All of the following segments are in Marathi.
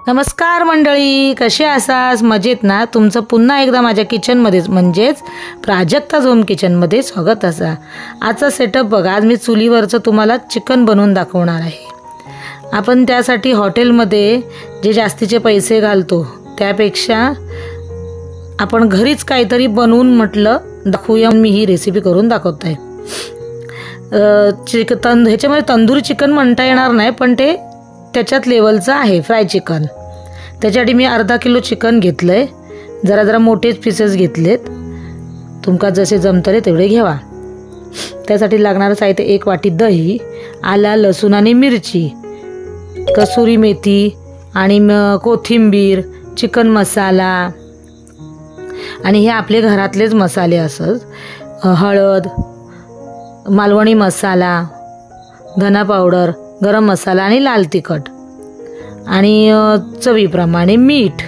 नमस्कार मंडळी, कसे आसास? मजेत ना? तुमचं पुन्हा एकदा माझ्या किचनमध्येच म्हणजेच प्राजक्ताज होम किचनमध्ये स्वागत असा। आजचा सेटअप बघा। आज मी चुलीवरचं तुम्हाला चिकन बनवून दाखवणार आहे। आपण त्यासाठी हॉटेलमध्ये जे जास्तीचे पैसे घालतो त्यापेक्षा आपण घरीच काहीतरी बनवून म्हटलं दाखवूया। मी ही रेसिपी करून दाखवत आहे। ह्याच्यामध्ये तंदूरी चिकन म्हणता येणार नाही, पण ते त्याच्यात लेवलचं आहे फ्राय चिकन। त्याच्यासाठी मी अर्धा किलो चिकन घेतलंय। जरा जरा मोठेच पीसेस घेतलेत, तुमका जसे जमतले तेवढे घ्यावा। त्यासाठी लागणारं साहित्य 1 वाटी दही, आला लसूण आणि मिरची, कसुरी मेथी आणि कोथिंबीर, चिकन मसाला आणि हे आपले घरातलेच मसाले असत, हळद, मालवणी मसाला, धना पावडर, गरम मसाला आणि लाल तिखट आणि चवीप्रमाणे मीठ।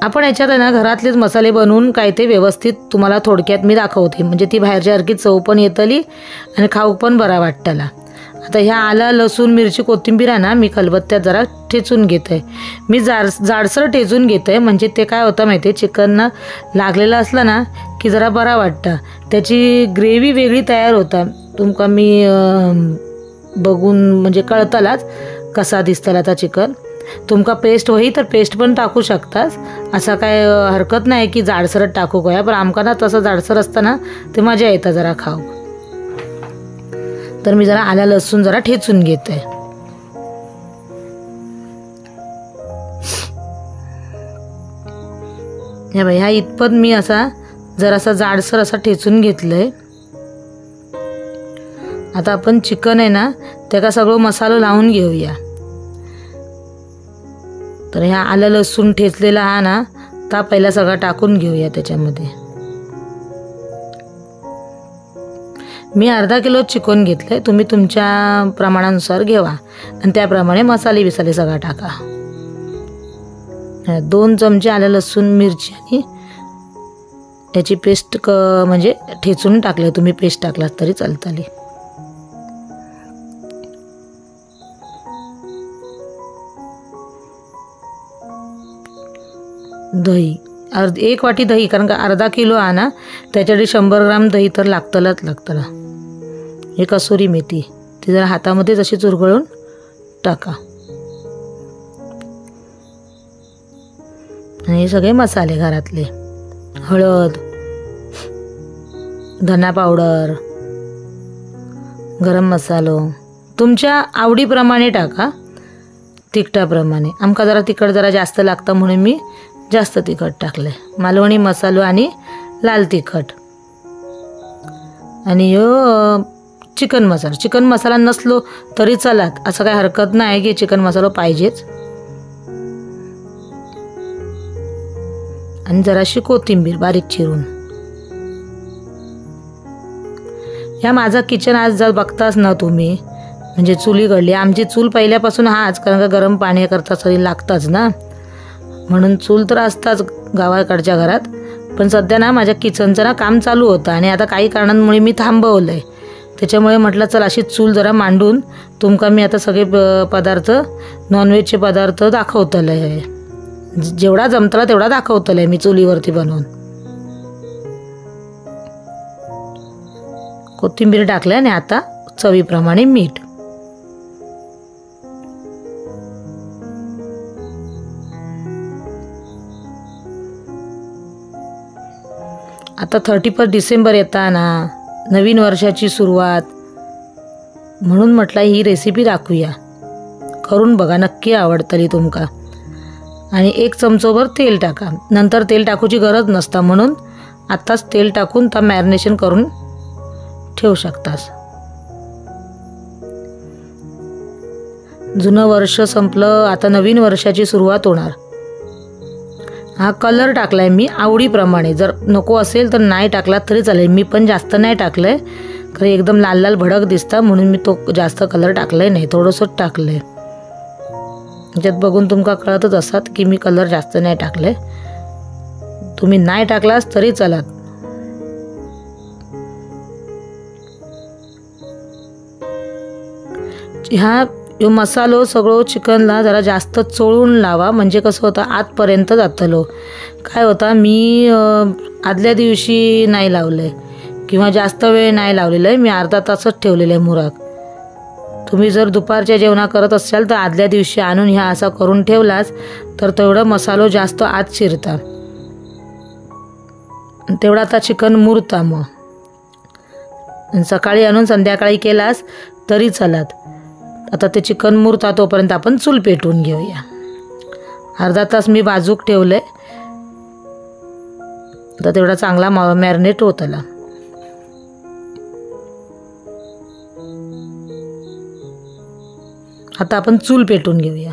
आपण याच्यात ना घरातलेच मसाले बनवून काय ते व्यवस्थित तुम्हाला थोडक्यात मी दाखवते, म्हणजे ती बाहेरच्यासारखी चव पण येतली आणि खाऊ पण बरा वाटतला। आता ह्या आला लसूण मिरची कोथिंबीर ना मी खलबत्त्यात जरा ठेचून घेते। मी जाडसर ठेचून घेते, म्हणजे ते काय होतं माहिती आहे, चिकन लागलेलं असलं ना की जरा बरा वाटतं, त्याची ग्रेव्ही वेगळी तयार होता। तुमका मी बघून म्हणजे कळतलाच कसा दिसतला आता चिकन। तुमका पेस्ट होई तर पेस्ट पण टाकू शकतास, असा काय हरकत नाही की जाडसरच टाकू काय, पण आमका ना तसं जाडसर असताना ते मजा येतं जरा खाऊ। तर मी जरा आला लसूण जरा ठेचून घेते। हे बाई, ह्या इतपत मी असा जरासा जाडसर असा ठेचून घेतलंय। आता आपण चिकन आहे ना त्याला सगळं मसाला लावून घेऊया। तर ह्या आलं लसूण ठेचलेला हा ना ता पहिला सगळा टाकून घेऊया त्याच्यामध्ये। मी अर्धा किलो चिकन घेतलंय, तुम्ही तुमच्या प्रमाणानुसार घेवा आणि त्याप्रमाणे मसाले बिसाले सगळा टाका। 2 चमचे आलं लसूण मिरची आणि त्याची पेस्ट म्हणजे ठेचून टाकले, तुम्ही पेस्ट टाकलात तरी चालतली। दही 1 वाटी दही, कारण का अर्धा किलो आहे ना त्याच्यासाठी 100 ग्राम दही तर लागतला। हे कसुरी मेथी ती जरा हातामध्ये अशी चुरगळून टाका आणि हे सगळे मसाले घरातले, हळद, धना पावडर, गरम मसालो तुमच्या आवडीप्रमाणे टाका, तिखटाप्रमाणे। आमका जरा तिखट जरा जास्त लागतं म्हणून मी जास्त तिखट टाकले। मालवणी मसालो आणि लाल तिखट आणि चिकन मसाला नसलो तरी चालत, असं काही हरकत नाही की चिकन मसाला पाहिजेच। आणि जराशी कोथिंबीर बारीक चिरून। ह्या माझा किचन आज जर बघताच ना तुम्ही, म्हणजे चुली गडली आमची चूल पहिल्यापासून हाच, कारण का गरम पाणी करता सरी लागताच ना, म्हणून चूल तर असताच गावाकडच्या घरात। पण सध्या ना माझ्या किचनचं ना काम चालू होतं आणि आता काही कारणांमुळे मी थांबवलंय, त्याच्यामुळे म्हटलं चल अशी चूल जरा मांडून तुमका मी आता सगळे पदार्थ नॉनव्हेजचे पदार्थ दाखवतले आहे, जेवढा जमतला तेवढा दाखवतले मी चुलीवरती बनवून। कोथिंबीर टाकल्या आणि आता चवीप्रमाणे मीठ। आता 31 डिसेंबर येताना नवीन वर्षाची सुरुवात म्हणून म्हटलं ही रेसिपी दाखवूया, करून बघा, नक्की आवडतली तुमका। आणि 1 चमचोभर तेल टाका, नंतर तेल टाकूची गरज नसता, म्हणून आत्ताच तेल टाकून ता मॅरिनेशन करून ठेवू शकतास। जुनं वर्ष संपलं, आता नवीन वर्षाची सुरुवात होणार। हा कलर टाकलाय मी आवडीप्रमाणे, जर नको असेल तर नाही टाकला तरी चालेल, मी पण जास्त नाही टाकलंय कारण एकदम लाल लाल भडक दिसता, म्हणून मी तो जास्त कलर टाकलाय नाही, थोडंसंच टाकलंय। त्याच्यात बघून तुमका कळतच असतात की मी कलर जास्त नाही टाकले, तुम्ही नाही टाकलास तरी चालत। ह्या ह्यो मसालो सगळो चिकनला जरा जास्त चोळून लावा, म्हणजे कसं होतं आतपर्यंत जातलो. काय होता मी आदल्या दिवशी नाही लावलंय किंवा जास्त वेळ नाही लावलेलं आहे, मी अर्धा तासच ठेवलेलं आहे मुराक. तुम्ही जर दुपारच्या जेवणा करत असाल तर आदल्या दिवशी आणून ह्या असा करून ठेवलास तर तेवढं मसालो जास्त आत शिरता, तेवढा आता चिकन मुरता. मग सकाळी आणून संध्याकाळी केलास तरी चालत. आता ते चिकन मुरता तोपर्यंत आपण चूल पेटवून घेऊया. अर्धा तास मी बाजूक ठेवलं आहे, आता तेवढा चांगला मॅरिनेट होत आला. आता आपण चूल पेटवून घेऊया.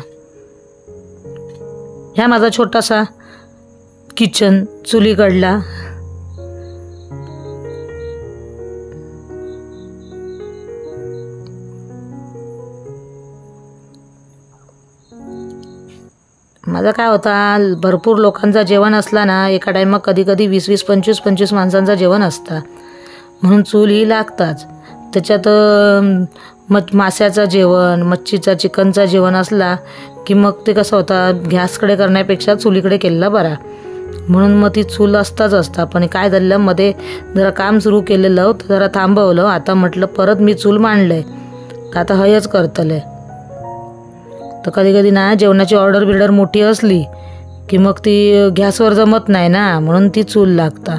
ह्या माझा छोटासा किचन चुलीकडला. माझा काय होता भरपूर लोकांचा जेवण असला ना, एका टायमात कधी कधी 20-20, 25-25 माणसांचं जेवण असतं, म्हणून चूल ही लागताच. त्याच्यात माशाचं जेवण, मच्छीचा चिकनचा जेवण असला की मग ते कसं होतं गॅसकडे करण्यापेक्षा चुलीकडे केलेला बरा, म्हणून मग ती चूल असता. पण काय झालं मध्ये जरा काम सुरू केलेलं तर जरा थांबवलं. आता म्हटलं परत मी चूल मांडलंय तर आता हयच करतलंय. तर कधी कधी ना जेवणाची ऑर्डर मोठी असली की मग ती गॅसवर जमत नाही ना, म्हणून ती चूल लागता.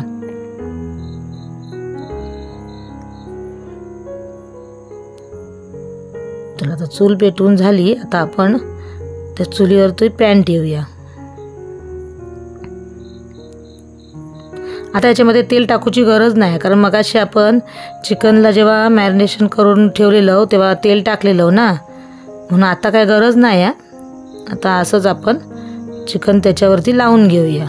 तर आता चूल पेटवून झाली. आता आपण त्या चुलीवर तो पॅन ठेवूया. आता याच्यामध्ये तेल टाकूची गरज नाही, कारण मगाशी आपण चिकनला जेव्हा मॅरिनेशन करून ठेवलेलं तेव्हा तेल टाकलेलं ना, म्हणून आता काय गरज नाही आहे. आता असंच आपण चिकन त्याच्यावरती लावून घेऊया.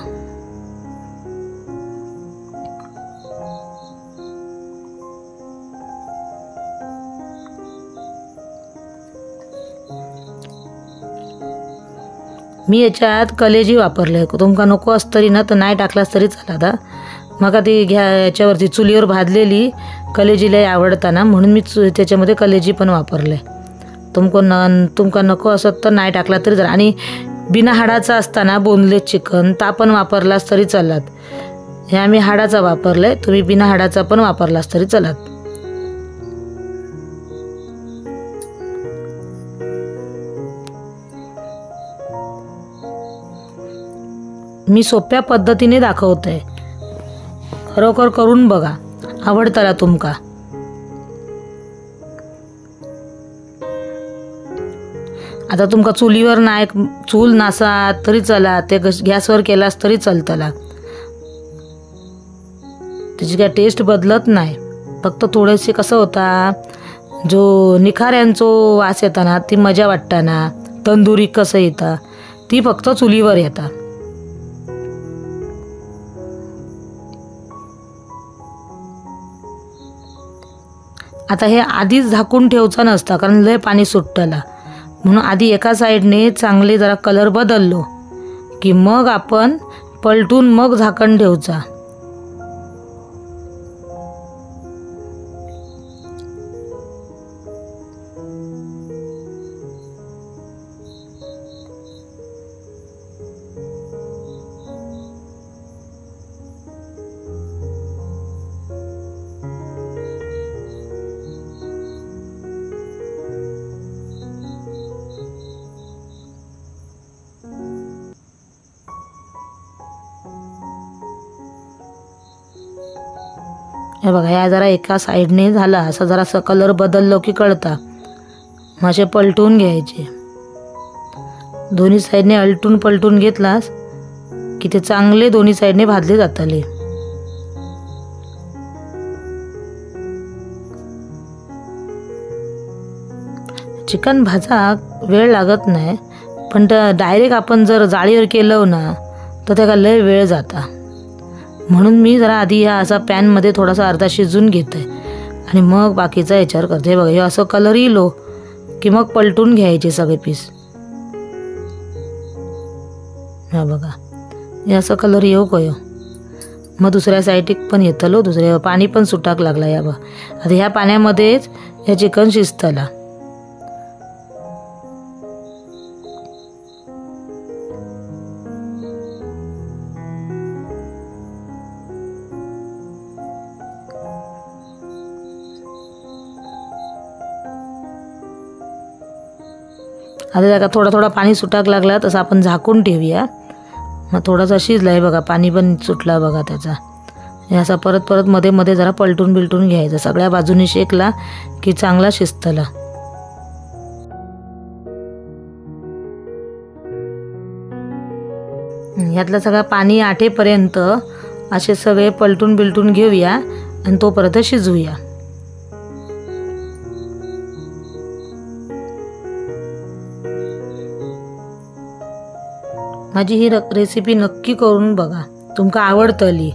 मी याच्यात कलेजी वापरले. तुमका नको असतरी ना तर नाही टाकलास तरी चालत. मग ती याच्यावरती चुलीवर भाजलेली कलेजीला आवडताना म्हणून मी त्याच्यामध्ये कलेजी पण वापरले. तुमका नको असत तर नाही टाकला तरी चालत. आणि बिना हाडाचा असताना बोनलेस चिकन ता पण वापरलास तरी चालत. हे आम्ही हाडाचा वापरले, तुम्ही बिना हाडाचा पण वापरलास तरी चालत. मी सोप्या पद्धतीने दाखवते, खरोखर करून बघा, आवडताला तुमका. आता तुमका चुलीवर नाही, चूल नासा तरी चला, ते गॅसवर केलास तरी चलतला. त्याची काय टेस्ट बदलत नाही, फक्त थोडेसे कसं होता जो निखाऱ्यांचो वास येताना ती मजा वाटताना, तंदुरी कसं येतं ती फक्त चुलीवर येता. आता हे आधीच झाकून ठेवचं नसतं, कारण लय पाणी सुटतला, म्हणून आधी एका साईडने चांगले जरा कलर बदललो की मग आपण पलटून मग झाकण ठेवचा. हे बघा, या जरा एका साईडने झाला, असं जरासा कलर बदललो की कळता. मासे पलटून घ्यायचे, दोन्ही साईडने अलटून पलटून घेतलास की ते चांगले दोन्ही साईडने भाजले जातले. चिकन भाजा वेळ लागत नाही, पण डायरेक्ट आपण जर जाळीवर केलं ना तर त्याला लय वेळ जाता. म्हणून मी जरा आधी ह्या असा पॅनमध्ये थोडासा अर्धा शिजून घेते आणि मग बाकीचा याच्यावर करते. बघा, हे असं कलर येलो की मग पलटून घ्यायचे सगळे पीस. हा बघा, हे असं कलर येऊ कयो, मग दुसऱ्या साईडीक पण येतलो, दुसऱ्या पाणी पण सुटाक लागला. या बघा, आता ह्या पाण्यामध्येच हे चिकन शिजतला. आता त्याला थोडा थोडा पाणी सुटाक लागला तसं आपण झाकून ठेवूया. मग थोडासा शिजला आहे बघा, पाणी पण सुटला बघा त्याचा. हे असा परत परत मध्ये मध्ये जरा पलटून बिलटून घ्यायचं. सगळ्या बाजूनी शेकला की चांगला शिजतला. ह्यातलं सगळं पाणी आटेपर्यंत असे सगळे पलटून बिलटून घेऊया आणि तोपर्यंत शिजवूया. माझी ही रेसिपी नक्की करून बघा, तुमका आवडतली.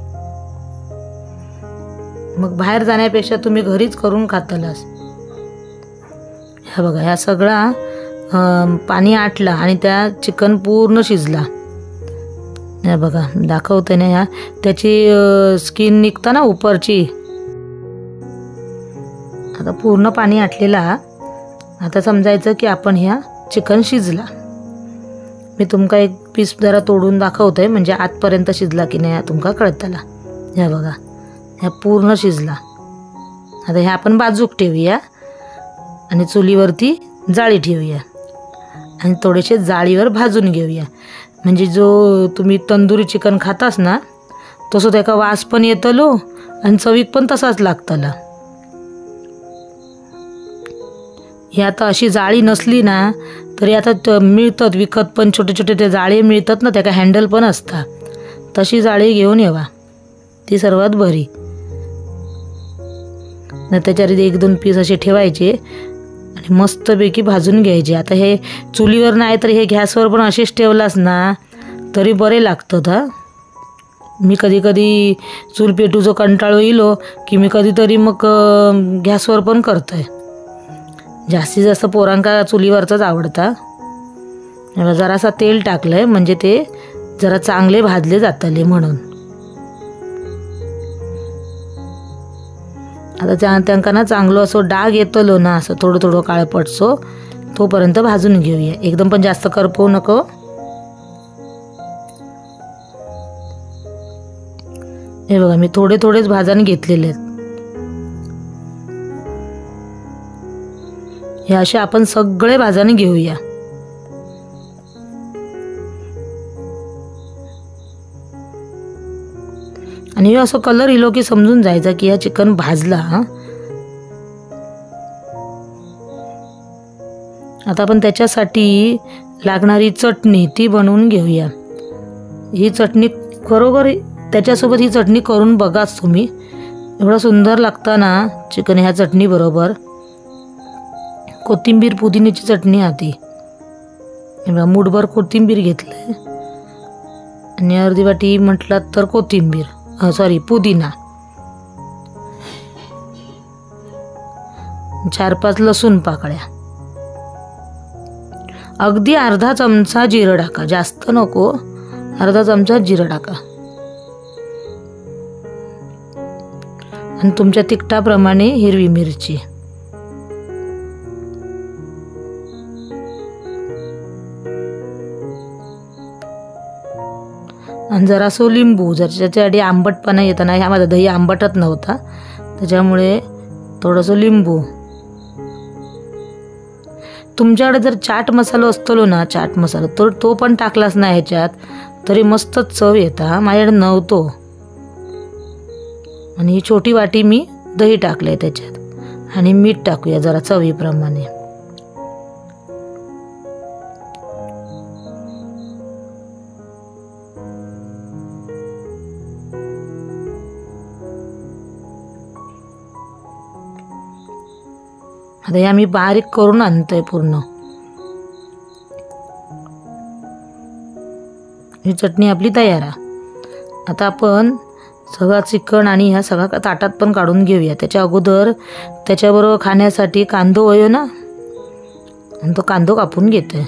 मग बाहेर जाण्यापेक्षा तुम्ही घरीच करून खातलास. ह्या बघा, ह्या सगळा पाणी आटला आणि त्या चिकन पूर्ण शिजला. हे बघा दाखवते ना, ह्या त्याची स्किन निघता ना उपरची. आता पूर्ण पाणी आटलेला. आता समजायचं की आपण ह्या चिकन शिजला. मी तुमका एक पीस जरा तोडून दाखवते म्हणजे आतपर्यंत शिजला की नाही तुमका कळतला. ह्या बघा, ह्या पूर्ण शिजला. आता ह्या आपण बाजूक ठेवूया आणि चुलीवरती जाळी ठेवूया आणि थोडेसे जाळीवर भाजून घेऊया. म्हणजे जो तुम्ही तंदुरी चिकन खातास ना तसं त्याचा वास पण येतलो आणि चवीक पण तसाच लागतला. ही आता अशी जाळी नसली ना तरी आता मिळतात विकत पण, छोटे छोटे ते जाळे मिळतात ना, त्याका हँडल पण असतात. तशी जाळी घेऊन येवा, ती सर्वात बरी. न त्याच्यावर एक दोन पीस असे ठेवायचे आणि मस्तपैकी भाजून घ्यायचे. आता हे चुलीवर नाही तर हे गॅसवर पण असेच ठेवलास ना तरी बरे लागतात. हा, मी कधी कधी चूल पेटूचं कंटाळो येलो की मी कधीतरी मग गॅसवर पण करतोय. जास्तीत जास्त पोरांका चुलीवरचंच आवडता. जरासा तेल टाकलंय म्हणजे ते जरा चांगले भाजले जातले म्हणून. आता त्यांका ना चांगलं असं डाग येतलो ना, असं थोडं थोडं काळपटसो तोपर्यंत भाजून घेऊया. एकदम पण जास्त करपवू नको. हे बघा, मी थोडे थोडेच भाजून घेतलेले आहेत. हे असे आपण सगळे भाजून घेऊया. आणि हे असं कलर इलो की समजून जायचा की हा चिकन भाजला. आता आपण त्याच्यासाठी लागणारी चटणी ती बनवून घेऊया. ही चटणी खरोखर त्याच्यासोबत ही चटणी करून बघाच तुम्ही, एवढा सुंदर लागतं ना चिकन ह्या चटणी बरोबर. कोथिंबीर पुदिन्याची चटणी आती. मूठभर कोथिंबीर घेतलंय आणि अर्धी वाटी म्हटलात तर कोथिंबीर, पुदिना, 4-5 लसूण पाकळ्या, अगदी अर्धा चमचा जिरं टाका, जास्त नको, अर्धा चमचा जिरं टाका. आणि तुमच्या तिखटाप्रमाणे हिरवी मिरची. आणि जरासं लिंबू, जर त्याच्यासाठी आंबटपणा येताना, ह्या माझा दही आंबटच नव्हता त्याच्यामुळे थोडंसं लिंबू. तुमच्याकडे जर चाट मसाला असतो ना, चाट मसाला, तर तो पण टाकलास ना ह्याच्यात तरी मस्त चव येता. माझ्याकडे नव्हतो आणि ही छोटी वाटी मी दही टाकलंय त्याच्यात. आणि मीठ टाकूया जरा चवीप्रमाणे. आता हे आम्ही बारीक करून आणतोय पूर्ण. ही चटणी आपली तयार आहे. आता आपण सगळा चिकन आणि ह्या सगळा ताटात पण काढून घेऊया. त्याच्या अगोदर त्याच्याबरोबर खाण्यासाठी कांदो वयो ना, आणि तो कांदो कापून घेतोय.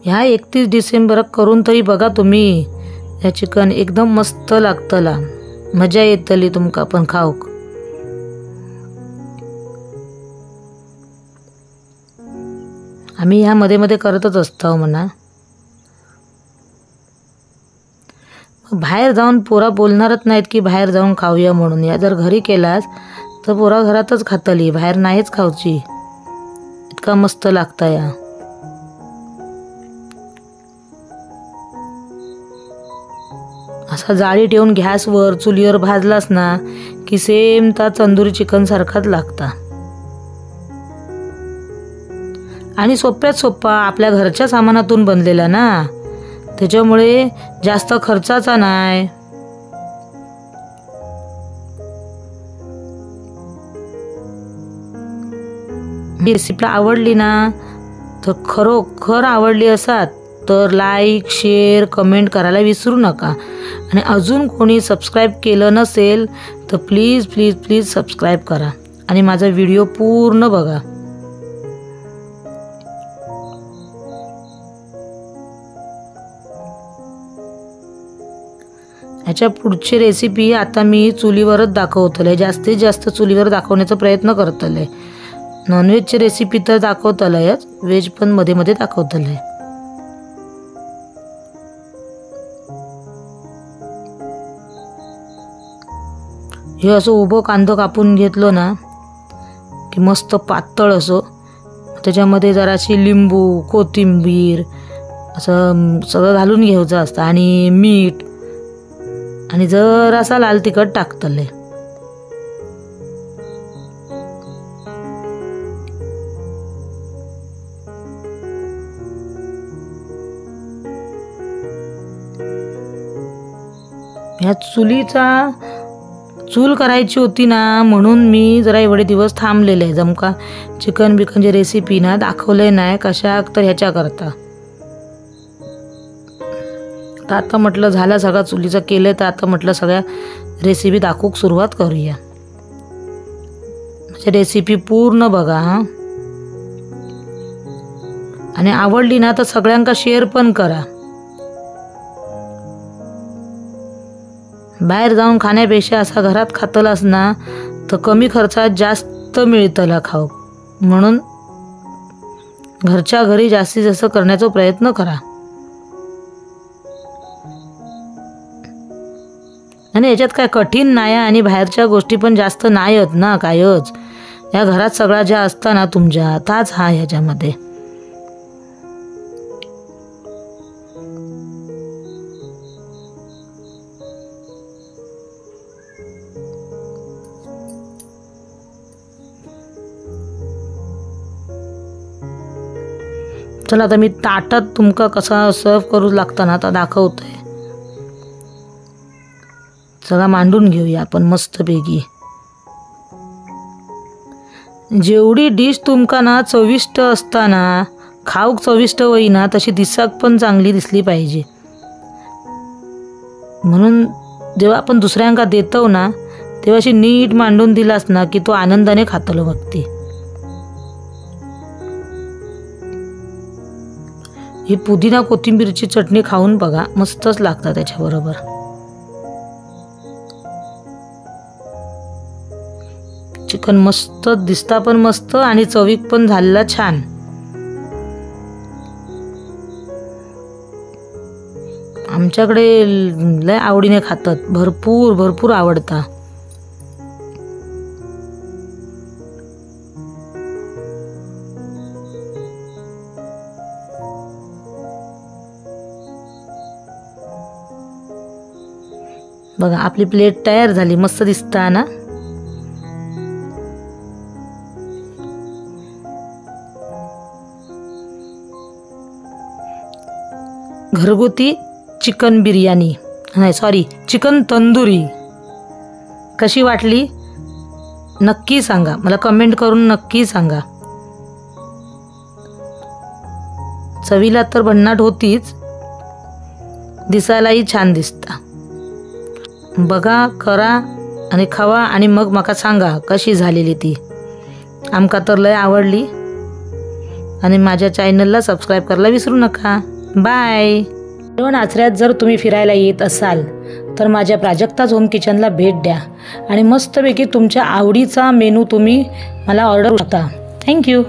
ह्या 31 डिसेंबर करून तरी बघा तुम्ही. हे चिकन एकदम मस्त लागतला, मजा येतली तुमका पण खाऊक. आम्ही ह्या मध्ये मध्ये करतच असतो म्हणा. बाहेर जाऊन पोरा बोलणारच नाहीत की बाहेर जाऊन खाऊया म्हणून. या जर घरी केलास तर पोरा घरातच खातली, बाहेर नाहीच खाऊची. इतका मस्त लागता या. असा जाळी ठेवून गॅसवर चुलीवर भाजलास ना की सेम त्या तंदुरी चिकन सारखाच लागता. आणि सोप्यात सोप्पा आपल्या घरच्या सामानातून बनलेला ना, त्याच्यामुळे जास्त खर्चाचा नाही. रेसिपी आवडली ना तर खरोखर आवडली असात तर लाईक शेअर कमेंट करायला विसरू नका. आणि अजून कोणी सबस्क्राईब केलं नसेल तर प्लीज प्लीज प्लीज सबस्क्राईब करा आणि माझा व्हिडिओ पूर्ण बघा. ह्याच्या पुढची रेसिपी आता मी चुलीवरच दाखवतले, जास्तीत जास्त चुलीवर दाखवण्याचा प्रयत्न करतले. नॉनव्हेजची रेसिपी तर दाखवतलंयच, व्हेज पण मध्ये मध्ये दाखवतलंय. हे असं उभं कांदं कापून घेतलो ना की मस्त पातळ असो, त्याच्यामध्ये जराशी लिंबू कोथिंबीर असं सगळं घालून घ्यायचं असतं आणि मीठ आणि जरासा लाल तिखट टाकतले. ह्या चूल करायची होती ना म्हणून मी जरा एवढे दिवस थांबलेले. जमका चिकन बिकनची रेसिपी ना दाखवले नाही कशा तर ह्याच्या करता. तर आता म्हटलं झालं सगळं चुलीचं केलं, तर आता म्हटलं सगळ्या रेसिपी दाखवूक सुरुवात करूया. म्हणजे रेसिपी पूर्ण बघा हां. आणि आवडली ना तर सगळ्यांका शेअर पण करा. बाहेर जाऊन खाण्यापेक्षा असा घरात खातलास ना तर कमी खर्चात जास्त मिळतला खाऊ. म्हणून घरच्या घरी जास्तीत जास्त करण्याचा प्रयत्न करा. आणि याच्यात काय कठीण नाही आणि बाहेरच्या गोष्टी पण जास्त नाहीत ना कायच. या घरात सगळा ज्या असता ना तुमच्या ताच हा ह्याच्यामध्ये. चला आता मी ताटात तुमका कसा सर्व करू लागता ना आता दाखवतोय. सगळा मांडून घेऊया आपण मस्तपैकी. जेवढी डिश तुमका ना चविष्ट असताना खाऊक चविष्ट होईना तशी दिसाक पण चांगली दिसली पाहिजे. म्हणून जेव्हा आपण दुसऱ्यांका देतो ना तेव्हा अशी नीट मांडून दिलास ना की तो आनंदाने खातलो बघती. ही पुदिना कोथिंबीरची चटणी खाऊन बघा, मस्तच लागतं त्याच्याबरोबर. चिकन मस्त दिसता पण मस्त आणि चवीक पण झालेला छान. आमच्याकडे लय आवडीने खातात, भरपूर भरपूर आवडता. बघा आपली प्लेट तयार झाली, मस्त दिसता ना. घरगुती चिकन बिर्याणी नाही सॉरी चिकन तंदुरी कशी वाटली नक्की सांगा, मला कमेंट करून नक्की सांगा. चवीला तर भन्नाट होतीच, दिसायलाही छान दिसता. बघा करा आणि खावा आणि मग माका सांगा कशी झालेली ती. आमका तर लय आवडली. आणि माझ्या चॅनलला सबस्क्राईब करायला विसरू नका. बाय. आचऱ्यात जर तुम्ही फिरायला येत असाल तर माझ्या प्राजक्ताज होम किचनला भेट द्या आणि मस्तपैकी तुमच्या आवडीचा मेनू तुम्ही मला ऑर्डर करू शकता. थँक्यू.